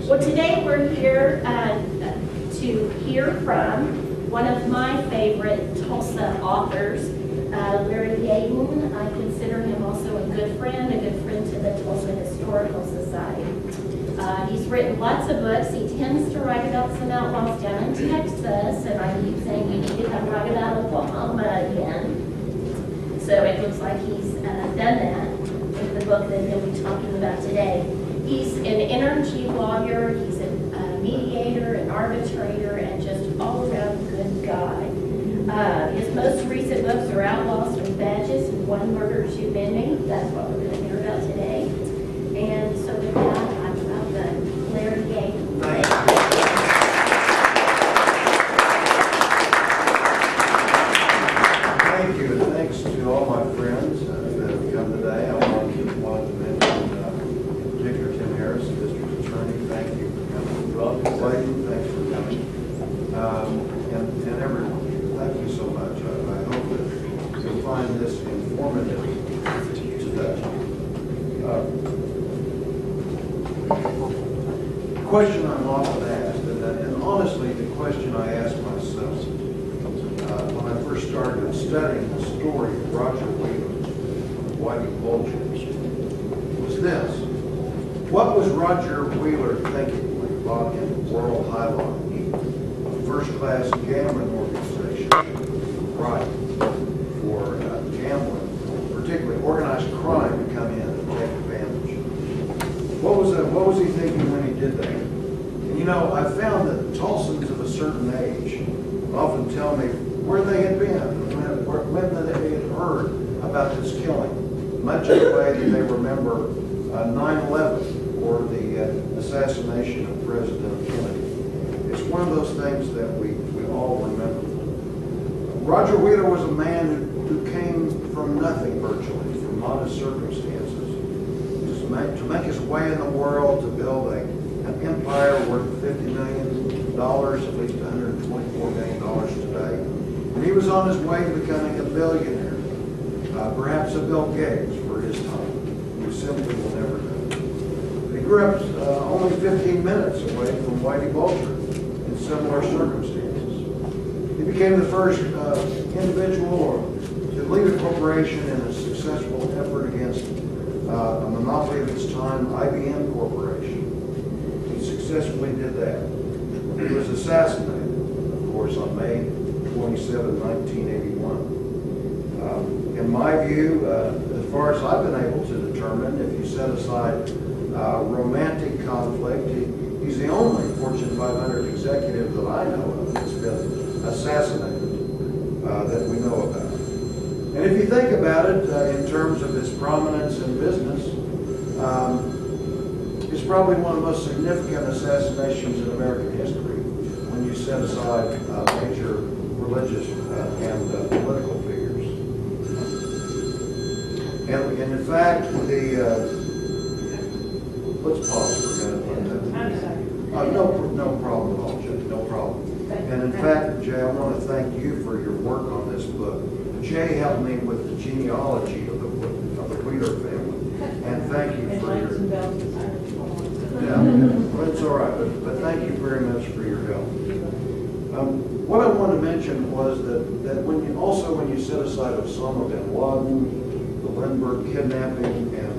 Well, today we're here to hear from one of my favorite Tulsa authors, Larry Yadon. I consider him also a good friend to the Tulsa Historical Society. He's written lots of books. He tends to write about some outlaws down in Texas, and I keep saying you need to come write about Oklahoma again. So it looks like he's done that with the book that he'll be talking about today. He's an energy lawyer, he's a mediator, an arbitrator, and just all-around good guy. His most recent books are Outlaws with Badges and One Murder Too Many. That's what we're going to hear about today. And so with that, I'm welcome Larry Yadon. Thank you, and thanks to all my friends that have come today. I want to mention in particular Tim Harris, the district attorney. Thank you for coming. Welcome, Whitey. Thanks for coming. And everyone, thank you so much. I hope that you'll find this informative today. The question I'm often asked, and honestly, the question I ask myself when I first started studying the story of Roger Wheeler, Whitey Bulger, was this: what was Roger Wheeler thinking when he bought into World Highline, a first-class gambling organization, right, for gambling, particularly organized crime, to come in and take advantage? What was he thinking when he did that? And you know, I found that Tulsans of a certain age often tell me where they had been, when they had heard about this killing, much in the way that they remember 9/11 or the assassination of President Kennedy. It's one of those things that we all remember. Roger Wheeler was a man who came from nothing virtually, from modest circumstances, to make his way in the world, to build an empire worth $50 million, at least $124 million today. And he was on his way to becoming a billionaire, perhaps a Bill Gates for his time. We simply will never know. He grew up only 15 minutes away from Whitey Bulger in similar circumstances. He became the first individual to lead a corporation in a successful effort against a monopoly of its time, IBM Corporation. He successfully did that. He was assassinated, of course, on May 27, 1981. In my view, as far as I've been able to determine, if you set aside romantic conflict, he's the only Fortune 500 executive that I know of that's been assassinated that we know about. And if you think about it in terms of his prominence in business, it's probably one of the most significant assassinations in American history when you set aside major religious and political figures. And in fact, let's pause for a minute. I'm sorry. No problem at all, Jay, no problem. And in fact, Jay, I want to thank you for your work on this book. Jay helped me with the genealogy of the Wheeler family. And thank you for your... Yeah, well, it's all right, but thank you very much for your help. What I want to mention was that when you set aside Osama bin Laden, the Lindbergh kidnapping, and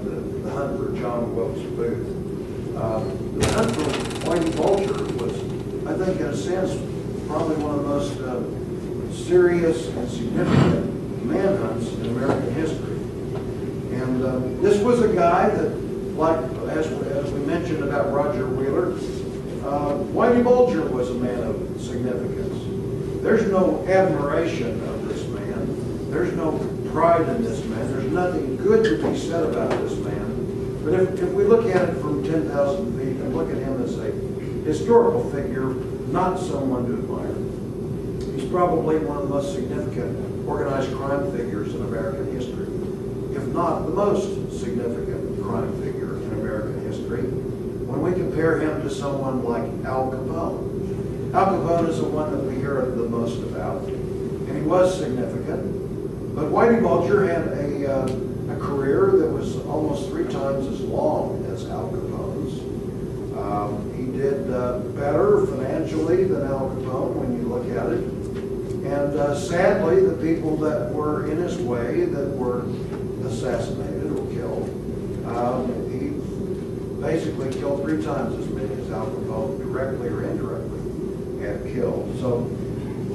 the hunt for John Wilkes Booth, the hunt for Whitey Bulger was, I think, in a sense, probably one of the most serious and significant manhunts in American history. And this was a guy that, like as we mentioned about Roger Wheeler, Whitey Bulger was a man of significance. There's no admiration of this man. There's no pride in this man. There's nothing good to be said about this man. But if we look at it from 10,000 feet and look at him as a historical figure, not someone to admire, he's probably one of the most significant organized crime figures in American history, if not the most significant crime figure in American history. When we compare him to someone like Al Capone, Al Capone is the one that we hear the most about, and he was significant. But Whitey Bulger had a career that was almost 3 times as long as Al Capone's. He better financially than Al Capone when you look at it. And sadly, the people that were in his way, that were assassinated or killed, he basically killed 3 times as many as Al Capone, directly or indirectly, had killed. So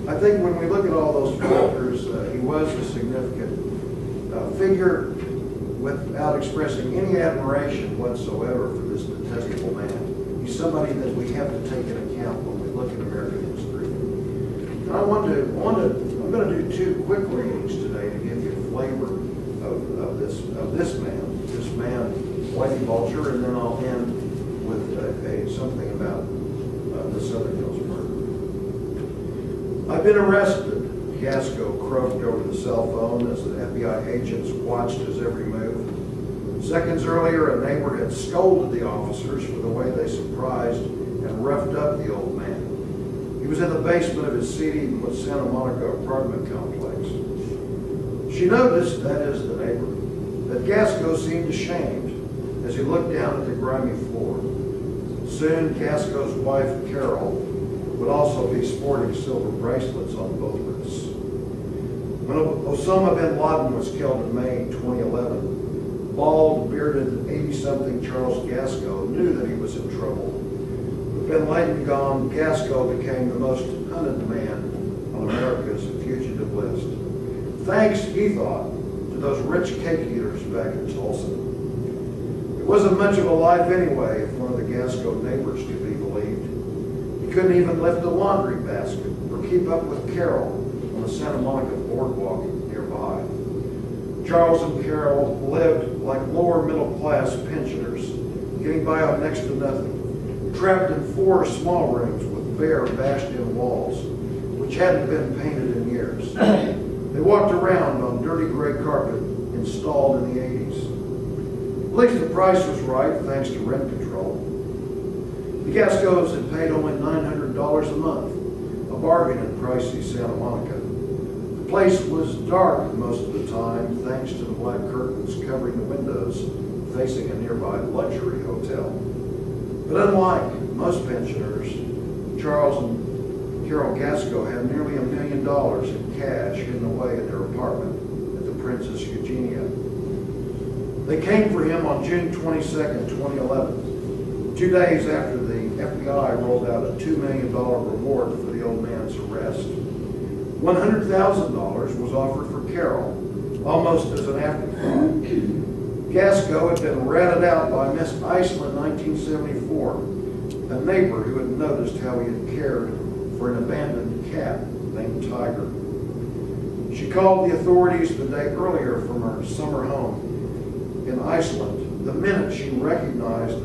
I think when we look at all those factors, he was a significant figure without expressing any admiration whatsoever for this detestable man. He's somebody that we have to take into account when we look at American history. And I'm going to do 2 quick readings today to give you a flavor of this man, Whitey Bulger, and then I'll end with something about the Southern Hills murder. I've been arrested. Gasco croaked over the cell phone as the FBI agents watched his every move. Seconds earlier, a neighbor had scolded the officers for the way they surprised and roughed up the old man. He was in the basement of his seedy Santa Monica apartment complex. She noticed, that is the neighbor, that Gasco seemed ashamed as he looked down at the grimy floor. Soon, Gasco's wife, Carol, would also be sporting silver bracelets on both wrists. When Osama bin Laden was killed in May 2011, bald, bearded, 80-something Charles Gasco knew that he was in trouble. With bin Laden gone, Gasco became the most hunted man on America's fugitive list. Thanks, he thought, to those rich cake eaters back in Tulsa. It wasn't much of a life anyway, if one of the Gasco neighbors could be believed. He couldn't even lift a laundry basket or keep up with Carol on the Santa Monica boardwalk nearby. Charles and Carol lived like lower middle class pensioners, getting by on next to nothing, trapped in 4 small rooms with bare, bashed-in walls, which hadn't been painted in years. They walked around on dirty gray carpet installed in the 80s. At least the price was right, thanks to rent control. The Gascos had paid only $900 a month, a bargain in pricey Santa Monica. The place was dark most of the time, thanks to the black curtains covering the windows facing a nearby luxury hotel. But unlike most pensioners, Charles and Carol Gasco had nearly $1 million in cash hidden away in their apartment at the Princess Eugenia. They came for him on June 22nd, 2011, 2 days after the FBI rolled out a $2 million reward for the old man's arrest. $100,000 was offered for Carol, almost as an afterthought. Gasco had been ratted out by Miss Iceland in 1974, a neighbor who had noticed how he had cared for an abandoned cat named Tiger. She called the authorities the day earlier from her summer home in Iceland the minute she recognized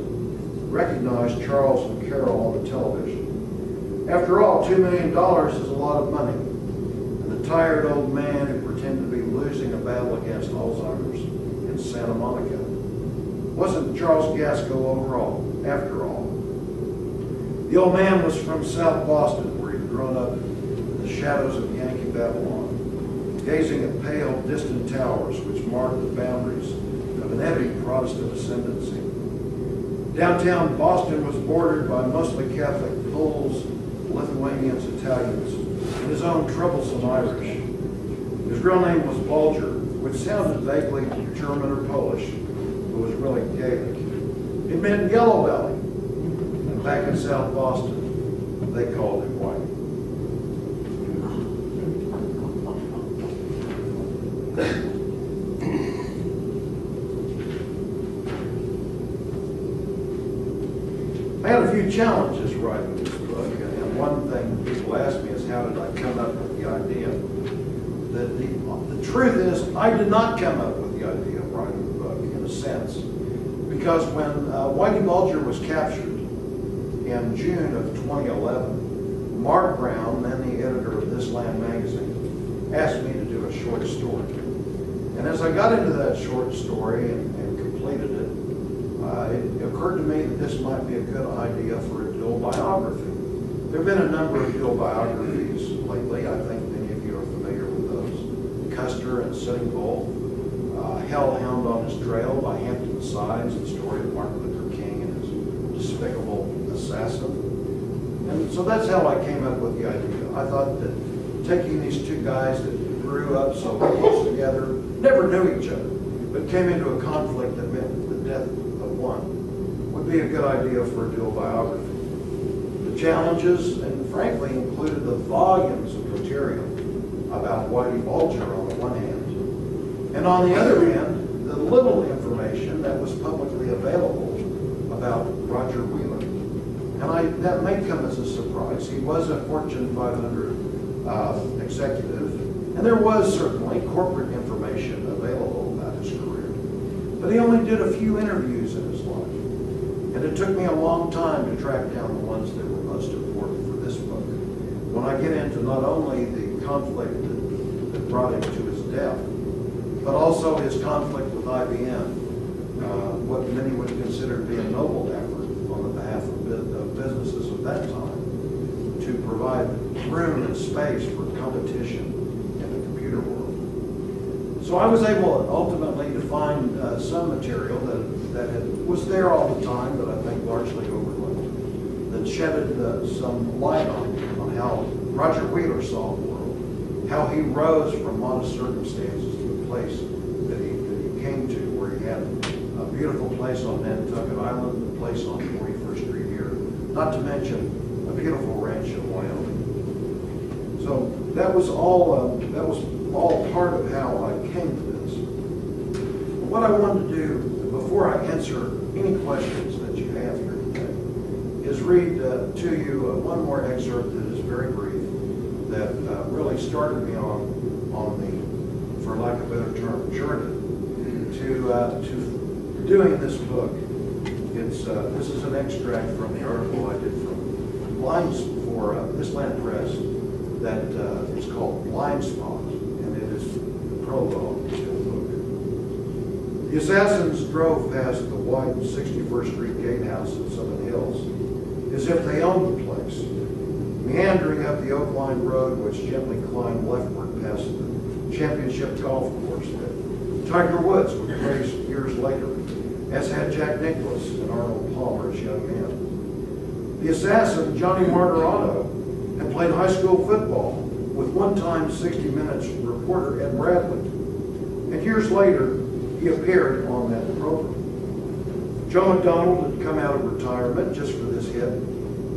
Charles and Carol on the television. After all, $2 million is a lot of money. And the tired old man who pretended to be losing a battle against Alzheimer's in Santa Monica wasn't Charles Gasco after all. The old man was from South Boston, where he'd grown up in the shadows of Yankee Babylon, gazing at pale, distant towers which marked the boundaries of an heavy Protestant ascendancy. Downtown Boston was bordered by mostly Catholic Poles, Lithuanians, Italians, and his own troublesome Irish. His real name was Bulger, which sounded vaguely German or Polish, but was really Gaelic. It meant yellow belly, and back in South Boston, they called him Whitey. I had a few challenges writing this book, and one thing people ask me is how did I come up with the idea? The truth is, I did not come up with the idea of writing the book, in a sense, because when Whitey Bulger was captured in June of 2011, Mark Brown, then the editor of This Land magazine, asked me to do a short story. And as I got into that short story and completed it, it occurred to me that this might be a good idea for a dual biography. There have been a number of dual biographies lately. I think many of you are familiar with those. Custer and Sitting Bull, Hellhound on His Trail by Hampton Sides, the story of Martin Luther King and his despicable assassin. And so that's how I came up with the idea. I thought that taking these two guys that grew up so close together, never knew each other, but came into a conflict that meant the death of one, would be a good idea for a dual biography. The challenges, and frankly, included the volumes of material about Whitey Bulger on the one hand, and on the other hand, the little information that was publicly available about Roger Wheeler. And that may come as a surprise. He was a Fortune 500 executive, and there was certainly corporate information available about his career. But he only did a few interviews in his life, and it took me a long time to track down the ones that were most important for this book. When I get into not only the conflict that brought him to his death, but also his conflict with IBM, what many would consider to be a noble effort on the behalf of businesses of that time to provide room and space for competition in the computer world. So I was able ultimately to find some material that was there all the time, but I think largely overlooked, that shedded some light on how Roger Wheeler saw the world, how he rose from modest circumstances to the place that he came to, where he had a beautiful place on Nantucket Island, a place on 41st Street here, not to mention a beautiful ranch in Wyoming. So that was all part of how I came to this. But what I wanted to do, before I answer any questions that you have here today, is read to you one more excerpt that is very brief, that really started me on the, for lack of a better term, journey to doing this book. This is an extract from the article I did from Lines for Island Press that is called Blind Spot, and it is the prologue to the book. The assassins drove past the white 61st Street gatehouse at Summit Hills as if they owned the place, meandering up the oak-lined road which gently climbed leftward past the championship golf course that Tiger Woods would race years later, as had Jack Nicklaus and Arnold Palmer as young men. The assassin, Johnny Martirano, had played high school football with one-time 60 Minutes reporter Ed Bradley, and years later, he appeared on that program. Joe McDonald had come out of retirement just for this hit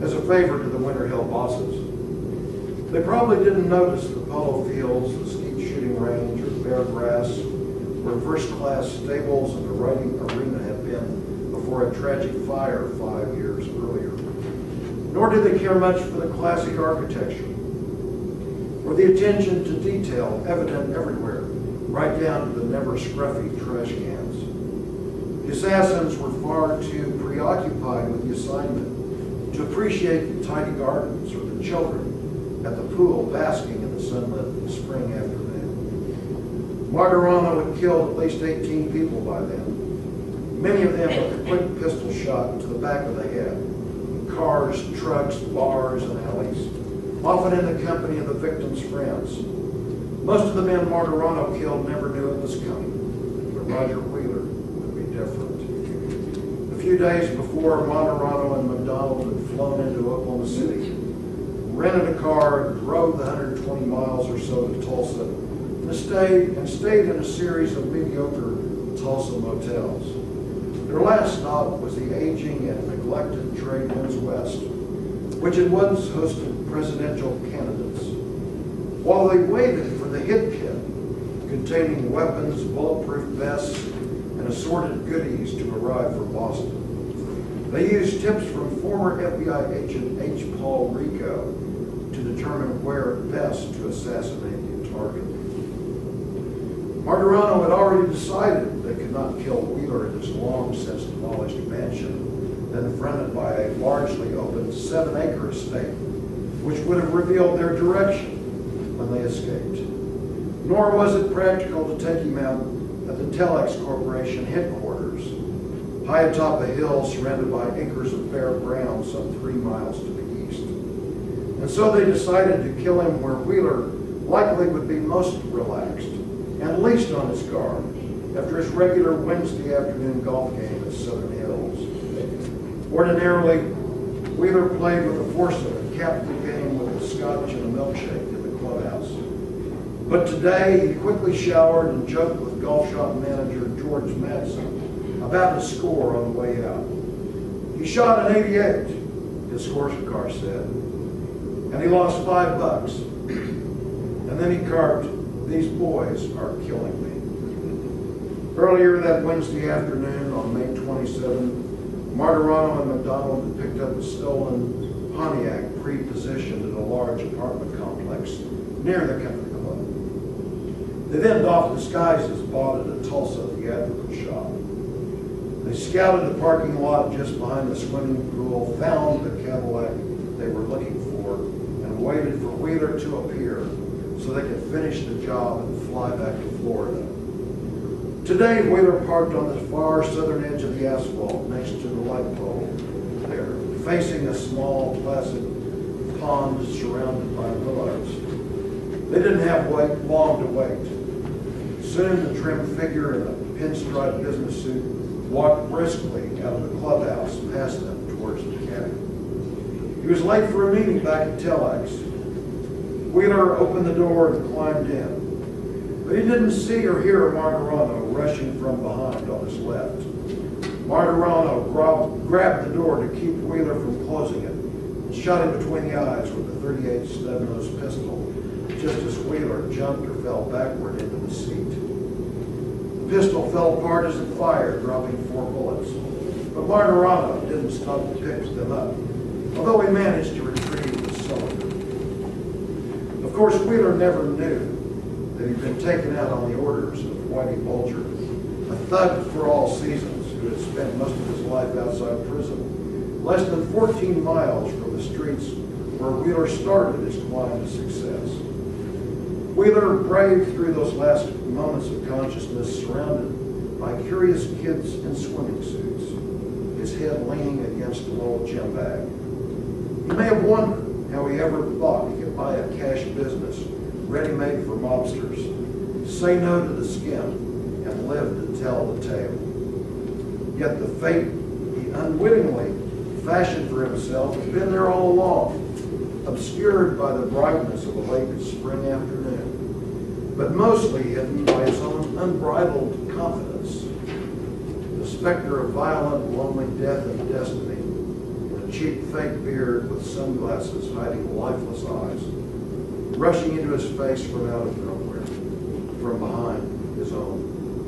as a favor to the Winter Hill bosses. They probably didn't notice the polo fields, the skeet shooting range, or bare grass, where first-class stables and the riding arena had been before a tragic fire 5 years earlier. Nor did they care much for the classic architecture or the attention to detail evident everywhere, right down to the never-scruffy trash cans. The assassins were far too preoccupied with the assignment to appreciate the tidy gardens or the children at the pool basking in the sunlit spring afternoon. Martirano had killed at least 18 people by then, many of them with a quick pistol shot to the back of the head, in cars, trucks, bars, and alleys, often in the company of the victims' friends. Most of the men Martirano killed never knew it was coming, but Roger Wheeler would be different. A few days before, Martirano and McDonald had flown into Oklahoma City, rented a car, drove the 120 miles or so to Tulsa, and stayed in a series of mediocre Tulsa motels. Their last stop was the aging and neglected Trade Winds West, which had once hosted presidential candidates. While they waited for the hit kit, containing weapons, bulletproof vests, and assorted goodies to arrive from Boston, they used tips from former FBI agent H. Paul Rico to determine where best to assassinate the target. Martirano had already decided they could not kill Wheeler in his long-since demolished mansion, then fronted by a largely open 7-acre estate, which would have revealed their direction when they escaped. Nor was it practical to take him out at the Telex Corporation headquarters, high atop a hill surrounded by acres of bare ground some 3 miles to the east. And so they decided to kill him where Wheeler likely would be most relaxed and least on his guard after his regular Wednesday afternoon golf game at Southern Hills. Ordinarily, Wheeler played with the foursome and capped the game with a scotch and a milkshake in the clubhouse. But today, he quickly showered and joked with golf shop manager George Madsen about his score on the way out. He shot an 88, his scorecard said, and he lost $5. And then he carved, "These boys are killing me." Earlier that Wednesday afternoon, on May 27, Martirano and McDonald had picked up a stolen Pontiac pre-positioned in a large apartment complex near the country club. They then doffed disguises bought at a Tulsa theatrical shop. They scouted the parking lot just behind the swimming pool, found the Cadillac they were looking for, and waited for Wheeler to appear so they could finish the job and fly back to Florida. Today, Wheeler parked on the far southern edge of the asphalt next to the light pole there, facing a small, placid pond surrounded by willows. They didn't have long to wait. Soon, the trim figure in a pinstripe business suit walked briskly out of the clubhouse past them towards the cabin. He was late for a meeting back at Telex. Wheeler opened the door and climbed in. But he didn't see or hear Martirano rushing from behind on his left. Martirano grabbed the door to keep Wheeler from closing it and shot him between the eyes with a .38 snub-nosed pistol, just as Wheeler jumped or fell backward into the seat. The pistol fell apart as it fired, dropping 4 bullets. But Martirano didn't stop to pick them up, although he managed to retrieve the cylinder. Of course, Wheeler never knew that he'd been taken out on the orders of Whitey Bulger, a thug for all seasons who had spent most of his life outside prison, less than 14 miles from the streets where Wheeler started his climb to success. Wheeler braved through those last moments of consciousness surrounded by curious kids in swimming suits, his head leaning against a little gym bag. He may have wondered how he ever thought he could buy a cash business ready-made for mobsters, say no to the skim, and live to tell the tale. Yet the fate he unwittingly fashioned for himself has been there all along, obscured by the brightness of a late spring afternoon, but mostly hidden by his own unbridled confidence. The specter of violent, lonely death and destiny, with a cheap fake beard with sunglasses hiding lifeless eyes, rushing into his face from out of nowhere, from behind his own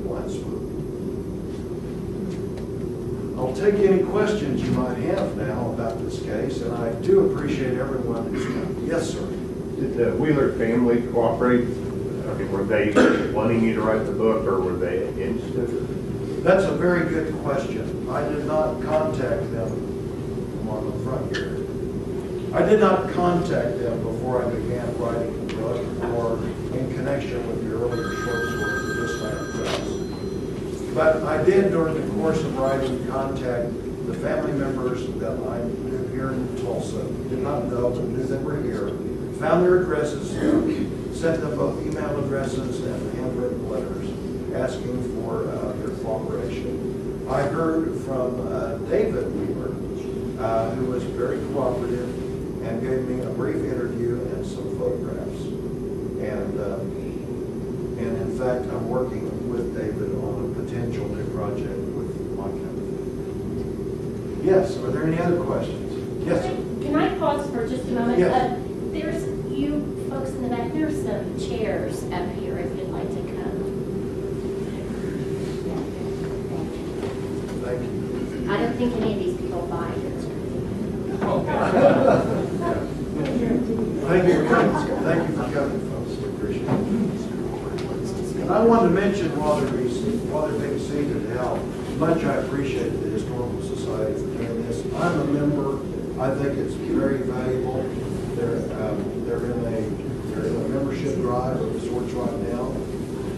blind spot. I'll take any questions you might have now about this case, and I do appreciate everyone who's come. Yes, sir. Did the Wheeler family cooperate? I mean, were they wanting you to write the book, or were they against it? That's a very good question. I did not contact them. I'm on the front here. I did not contact them before I began writing the book or in connection with the earlier short story, The Disland Press. But I did, during the course of writing, contact the family members that I knew here in Tulsa, did not know, but knew they were here, found their addresses, sent them both email addresses and handwritten letters asking for their cooperation. I heard from David Wheeler, who was very cooperative and gave me a brief interview and some photographs. And in fact, I'm working with David on a potential new project with my company. Yes, are there any other questions? Yes. Can I pause for just a moment? Yes. There's you folks in the back, there's some chairs up here if you'd like to come. Thank you. I don't think any of these people buy it. Thank you for coming. Thank you for coming, folks. We appreciate it. And I wanted to mention while they're being seated how much I appreciate the Historical Society for doing this. I'm a member. I think it's very valuable. They're in a membership drive of sorts right now,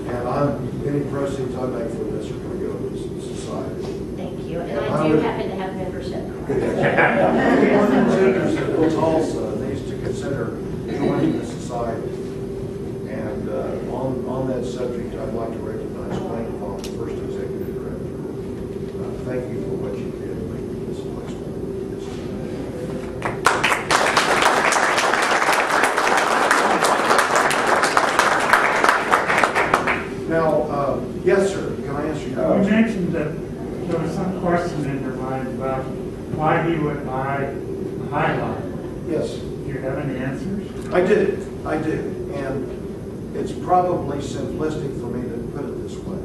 and any proceeds I make from this are going to go to the society. Thank you. And I do happen to have membership cards. Anyone in Tulsa needs to consider joining the society. And on that subject, I'd like to recognize Wayne Fong, the first executive director. Thank you for what you did to make this place better. highlighted. Yes, Do you have any answers? I do. And it's probably simplistic for me to put it this way.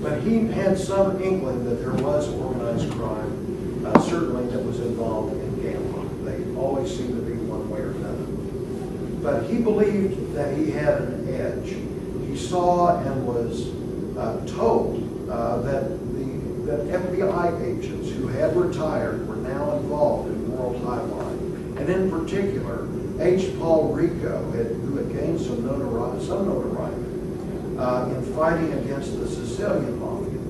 But he had some inkling that there was organized crime, certainly that was involved in gambling. They always seemed to be one way or another. But he believed that he had an edge. He saw and was told that FBI agents who had retired were now involved in World Highline. And in particular, H. Paul Rico, who had gained some notoriety in fighting against the Sicilian Mafia,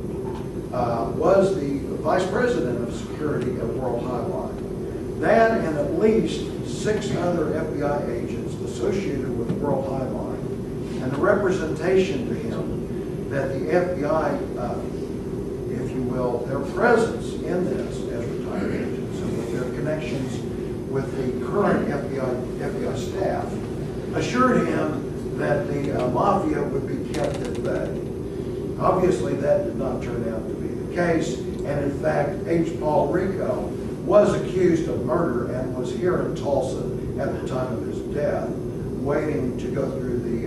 was the vice president of security at World Highline. That and at least 6 other FBI agents associated with World Highline, and the representation to him that the FBI, if you will, their presence in this as retired agents and with their connections with the current FBI staff, assured him that the mafia would be kept at bay. Obviously, that did not turn out to be the case, and in fact, H. Paul Rico was accused of murder and was here in Tulsa at the time of his death, waiting to go through the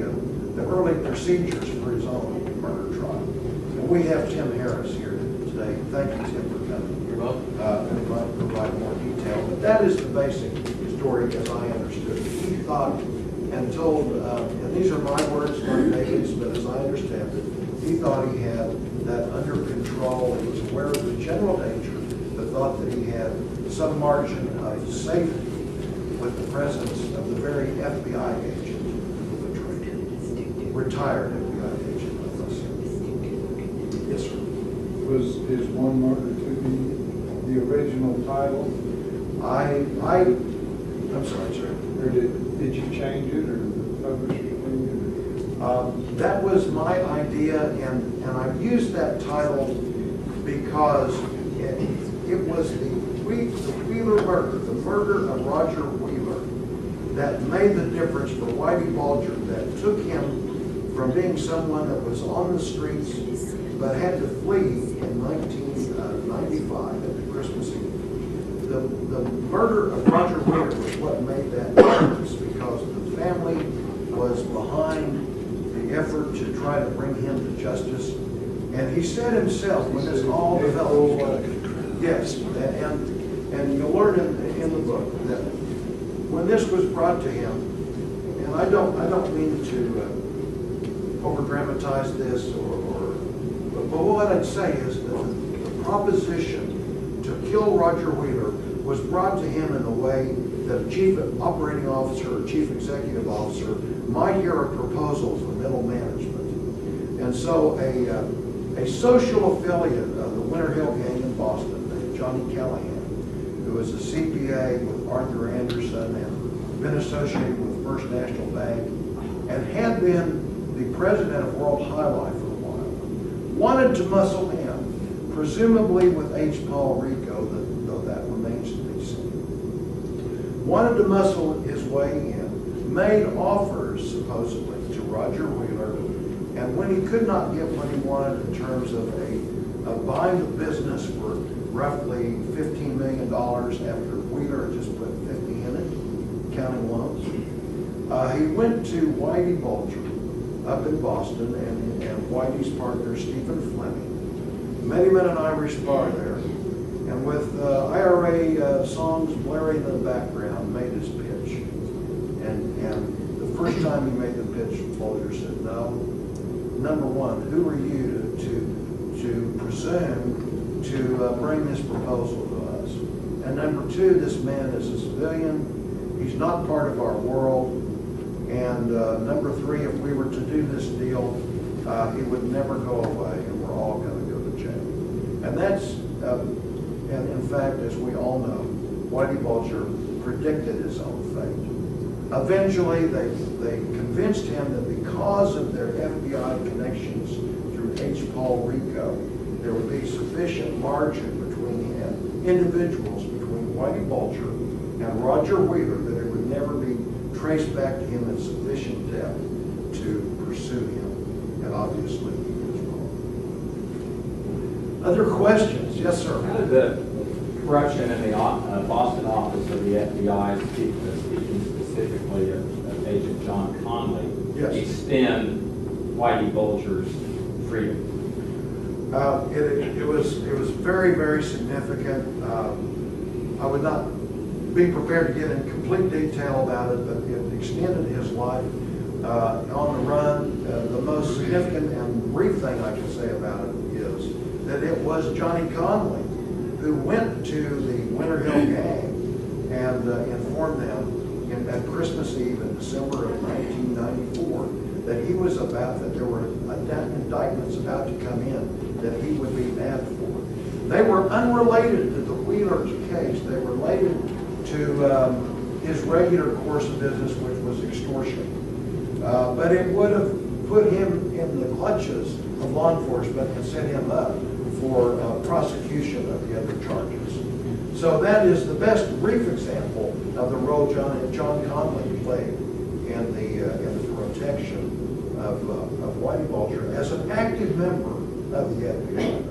early procedures for his own murder trial. And we have Tim Harris here today. Thank you, Tim, for coming. You're welcome. We might provide more detail, but that is the basic story as I understood it. He thought and told, and these are my words, not David's, but as I understand it, he thought he had that under control. He was aware of the general danger, but thought that he had some margin of safety with the presence of the very FBI agent who betrayed, retired FBI agent, I must say. Yes, sir. Was his one murder to be the original title? I'm sorry, sir. Or did you change it, or the publisher changed it? That was my idea, and I used that title because it was the Wheeler murder, the murder of Roger Wheeler, that made the difference for Whitey Bulger, that took him from being someone that was on the streets but had to flee in 1995 at the Christmas Eve. The murder of Roger Wheeler was what made that difference, because the family was behind the effort to try to bring him to justice. And he said himself, when this all developed, yes, and you'll learn in the book that when this was brought to him, and I don't mean to over dramatize this, but what I'd say is that the proposition to kill Roger Wheeler was brought to him in a way that a chief operating officer or chief executive officer might hear a proposal from middle management. And so a social affiliate of the Winter Hill Gang in Boston, named Johnny Callahan, who was a CPA with Arthur Anderson and been associated with First National Bank and had been the president of World Highline for a while, wanted to muscle in, presumably with H. Paul Rico, though that remains to be seen. Wanted to muscle his way in, made offers, supposedly, to Roger Wheeler, and when he could not get what he wanted in terms of buying the business for roughly $15 million after Wheeler had just put 50 in it, counting loans, he went to Whitey Bulger up in Boston, and Whitey's partner, Stephen Fleming, met him at an Irish bar there, and with IRA songs blaring in the background, made his pitch. And the first time he made the pitch, Bulger said, no, number one, who are you to presume to bring this proposal to us? And number two, this man is a civilian, he's not part of our world, and number three, if we were to do this deal, he would never go away, and we're all going to go to jail. And that's, and in fact, as we all know, Whitey Bulger predicted his own fate. Eventually, they convinced him that because of their FBI connections through H. Paul Rico, there would be sufficient margin between individuals, between Whitey Bulger and Roger Wheeler, that it would never be traced back to him in sufficient depth to pursue him. And obviously, he was wrong. Other questions? Yes, sir. How did the corruption in the Boston office of the the FBI, speaking specifically of Agent John Conley, Yes. extend Whitey Bulger's freedom? It was very, very significant. I would not be prepared to get in complete detail about it, but it extended his life on the run. The most significant and brief thing I can say about it is that it was Johnny Conley who went to the Winter Hill Gang and informed them at Christmas Eve in December of 1994 that he was that there were indictments about to come in that he would be nabbed for. They were unrelated to the Wheelers case. They were related to his regular course of business, which was extortion. But it would have put him in the clutches of law enforcement and set him up for prosecution of the other charges. So that is the best brief example of the role John Conley played in the protection of Whitey Bulger as an active member of the FBI.